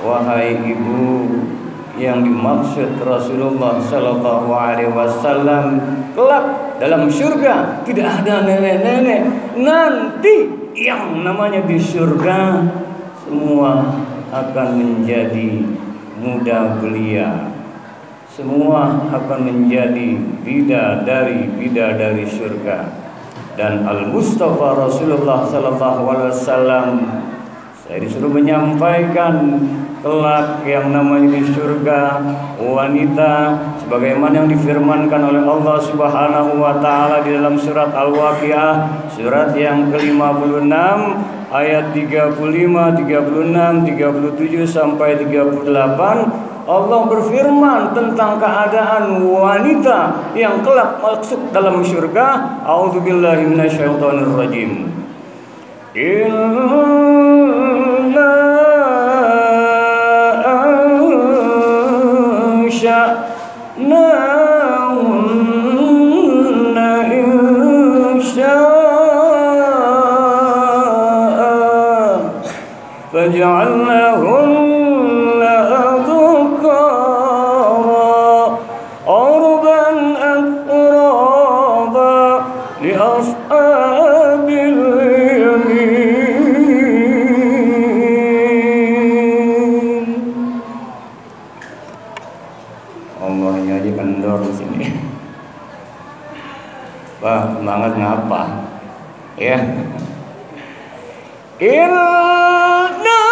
Wahai ibu, yang dimaksud Rasulullah Sallallahu Alaihi Wasallam kelak dalam surga tidak ada nenek-nenek. Nanti yang namanya di surga semua akan menjadi muda belia, semua akan menjadi bidadari surga. Dan Al-Mustafa Rasulullah Sallallahu Alaihi Wasallam, saya disuruh menyampaikan kelak yang namanya di surga wanita sebagaimana yang difirmankan oleh Allah Subhanahu wa taala di dalam surat Al-Waqiah surat yang ke-56 ayat 35, 36, 37 sampai 38. Allah berfirman tentang keadaan wanita yang kelak masuk dalam surga. A'udzubillahi minasyaitonir rajim. فجعلناهن أبكارا عربا أترابا لأصحاب اليمين. Allah nyanyi kendor di sini. Wah, semangat ngapa? Ya. Inna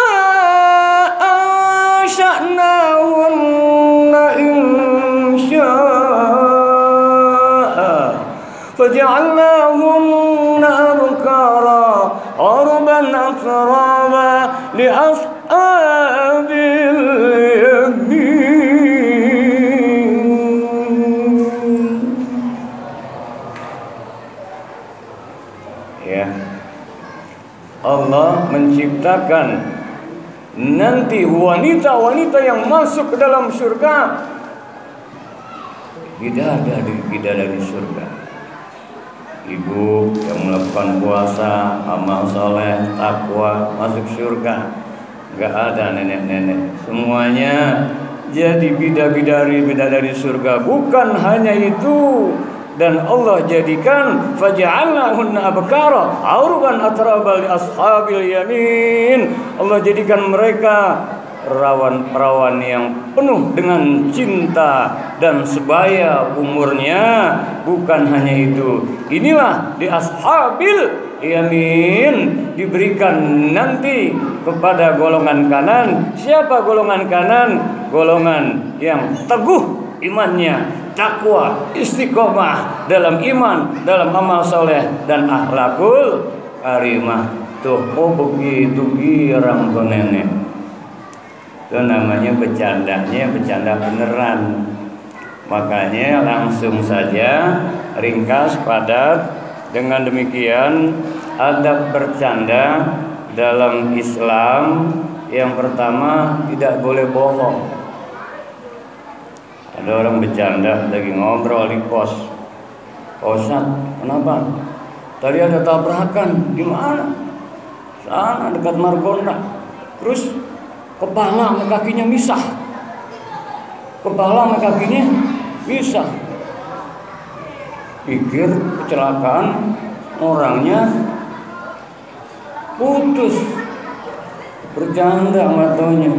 ansha'nahunna insha'a faja'alnahunna abkara urban atraba li ashabil yamin. Ya, Allah menciptakan nanti wanita-wanita yang masuk ke dalam surga bidadari surga. Ibu yang melakukan puasa, amal soleh, takwa masuk surga. Gak ada nenek-nenek, semuanya jadi bidadari surga. Bukan hanya itu, dan Allah jadikan faja'alnahunna abkara urban atraba li ashabil yamin. Allah jadikan mereka perawan-perawan yang penuh dengan cinta dan sebaya umurnya. Bukan hanya itu, inilah di ashabil yamin diberikan nanti kepada golongan kanan. Siapa golongan kanan? Golongan yang teguh imannya, takwa, istiqomah dalam iman, dalam amal soleh dan akhlakul karimah. Tuh, oh begitu girang tuh nenek. Itu namanya bercandanya bercanda beneran. Makanya langsung saja ringkas padat. Dengan demikian adab bercanda dalam Islam yang pertama tidak boleh bohong. Ada orang bercanda lagi ngobrol di pos. Pak Ustadz, kenapa? Tadi ada tabrakan. Di mana? Sana dekat Margonda. Terus kepala sama kakinya misah. Kepala sama kakinya misah. Pikir kecelakaan, orangnya putus. Bercanda nggak taunya.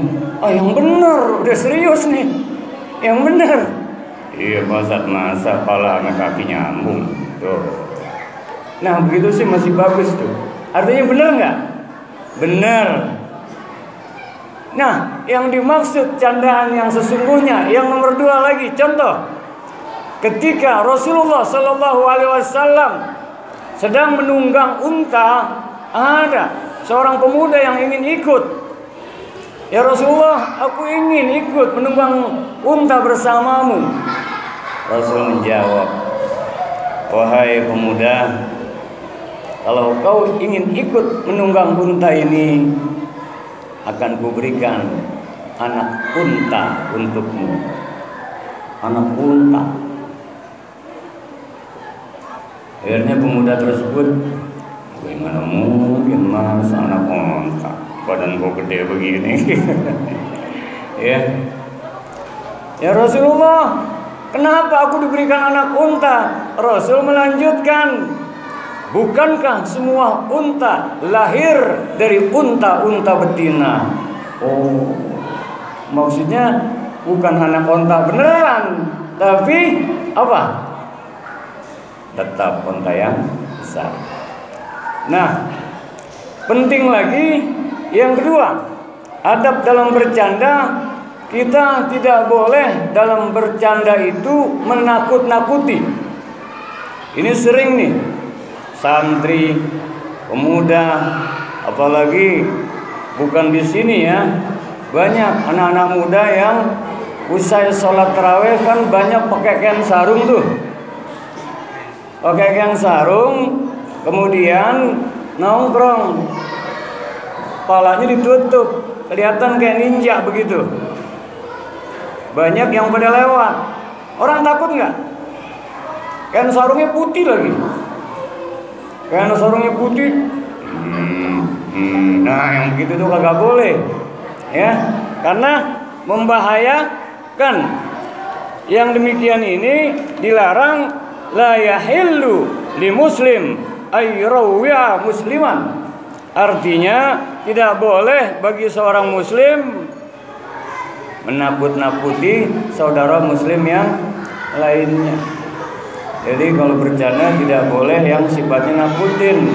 Yang bener, udah serius nih. Yang bener. Iya, masa kepala sama kaki nyambung. Tuh. Nah, begitu sih masih bagus tuh. Artinya bener nggak? Bener. Nah, yang dimaksud candaan yang sesungguhnya, yang nomor 2 lagi, contoh. Ketika Rasulullah Sallallahu Alaihi Wasallam sedang menunggang unta, ada seorang pemuda yang ingin ikut. Ya Rasulullah, aku ingin ikut menunggang unta bersamamu. Rasul menjawab, wahai pemuda, kalau kau ingin ikut menunggang unta ini, akan kuberikan anak unta untukmu. Anak unta. Akhirnya pemuda tersebut, bagaimana mungkin mas anak unta, badan gua gede begini. Ya. Ya Rasulullah, kenapa aku diberikan anak unta? Rasul melanjutkan, bukankah semua unta lahir dari unta-unta betina? Oh, maksudnya bukan anak unta beneran, tapi apa? Tetap unta yang besar. Nah, penting lagi yang kedua, adab dalam bercanda. Kita tidak boleh dalam bercanda itu menakut-nakuti. Ini sering nih santri, pemuda, apalagi bukan di sini ya, banyak anak-anak muda yang usai sholat tarawih kan banyak pakai kain sarung tuh, pakai kain sarung, kemudian nongkrong, kepalanya ditutup, kelihatan kayak ninja begitu. Banyak yang pada lewat. Orang takut nggak? Kain sarungnya putih lagi. Kain sarungnya putih. Nah, yang begitu tuh kagak boleh. Ya, karena membahayakan. Yang demikian ini dilarang. La yahillu li muslim ayrawiya musliman. Artinya tidak boleh bagi seorang muslim menakut-nakuti saudara muslim yang lainnya. Jadi kalau bercanda tidak boleh yang sifatnya nakutin.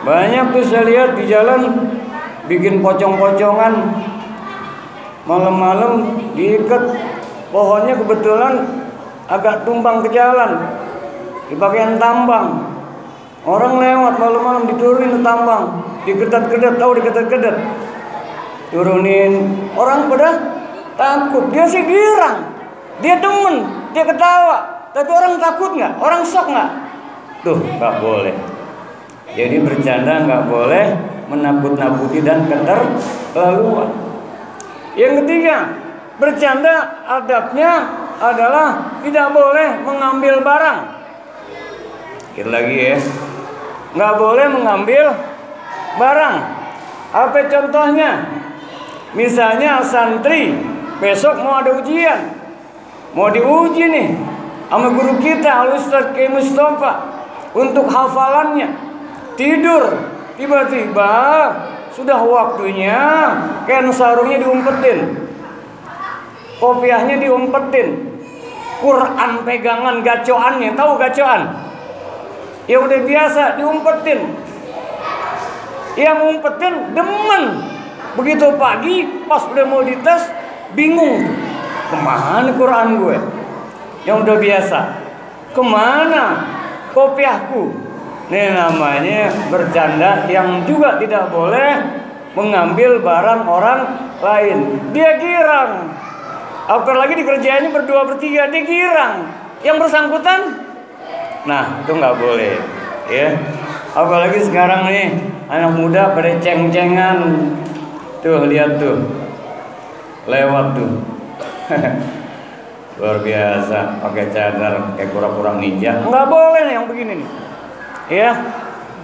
Banyak tuh saya lihat di jalan bikin pocong-pocongan, malam-malam diikat pohonnya, kebetulan agak tumbang ke jalan, dipakein tambang. Orang lewat malam-malam diturunin ke tambang, dikedat-kedat, tahu dikedat-kedat, turunin. Orang pada takut, dia sih girang, dia demen, dia ketawa. Tapi orang takut nggak? Orang shock nggak? Tuh nggak boleh. Jadi bercanda nggak boleh menakut-nakuti dan keterlaluan. Yang ketiga, bercanda adabnya adalah tidak boleh mengambil barang. Sekali lagi ya, nggak boleh mengambil barang. Apa contohnya? Misalnya santri besok mau ada ujian, mau diuji nih sama guru kita Al-Ustaz Kiai Mustafa untuk hafalannya. Tidur, tiba-tiba sudah waktunya, kain sarungnya diumpetin, kopiahnya diumpetin, Quran pegangan gacoannya, tahu gacoan? Ya udah biasa diumpetin. Yang ngumpetin demen. Begitu pagi pas udah mau dites bingung, kemana Quran gue yang udah biasa, kemana kopiahku? Ini namanya bercanda yang juga tidak boleh mengambil barang orang lain. Dia girang, apalagi dikerjainnya berdua bertiga, dia girang. Yang bersangkutan, nah itu nggak boleh ya. Apalagi sekarang nih anak muda pada ceng-cengan. Tuh lihat tuh, lewat tuh. Luar biasa, pakai cadar kayak kura-kura ninja. Nggak boleh nih yang begini nih. Ya,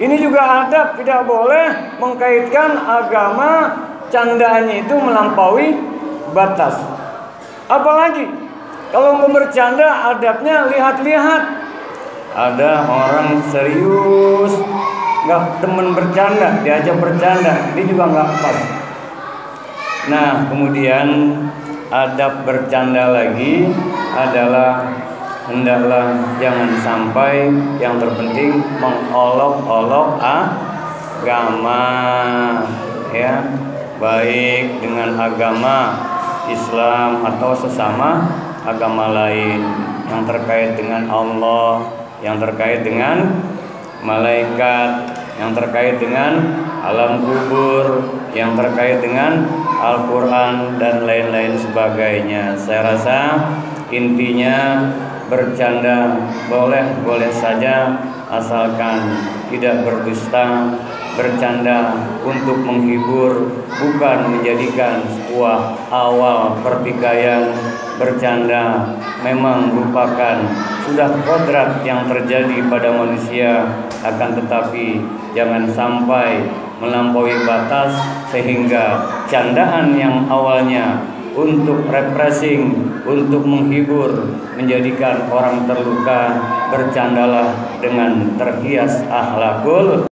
ini juga adab, tidak boleh mengkaitkan agama, candaannya itu melampaui batas. Apalagi kalau mau bercanda, adabnya lihat-lihat. Ada orang serius, nggak temen bercanda, diajak bercanda, ini juga nggak pas. Nah, kemudian adab bercanda lagi adalah hendaklah jangan sampai yang terpenting mengolok-olok agama, ya, baik dengan agama Islam atau sesama agama lain yang terkait dengan Allah, yang terkait dengan malaikat, yang terkait dengan alam kubur, yang terkait dengan Al-Quran dan lain-lain sebagainya. Saya rasa intinya bercanda boleh saja asalkan tidak berdusta. Bercanda untuk menghibur, bukan menjadikan sebuah awal pertikaian. Bercanda memang merupakan sudah kodrat yang terjadi pada manusia, akan tetapi jangan sampai melampaui batas sehingga candaan yang awalnya untuk refreshing, untuk menghibur, menjadikan orang terluka, bercandalah dengan terhias akhlakul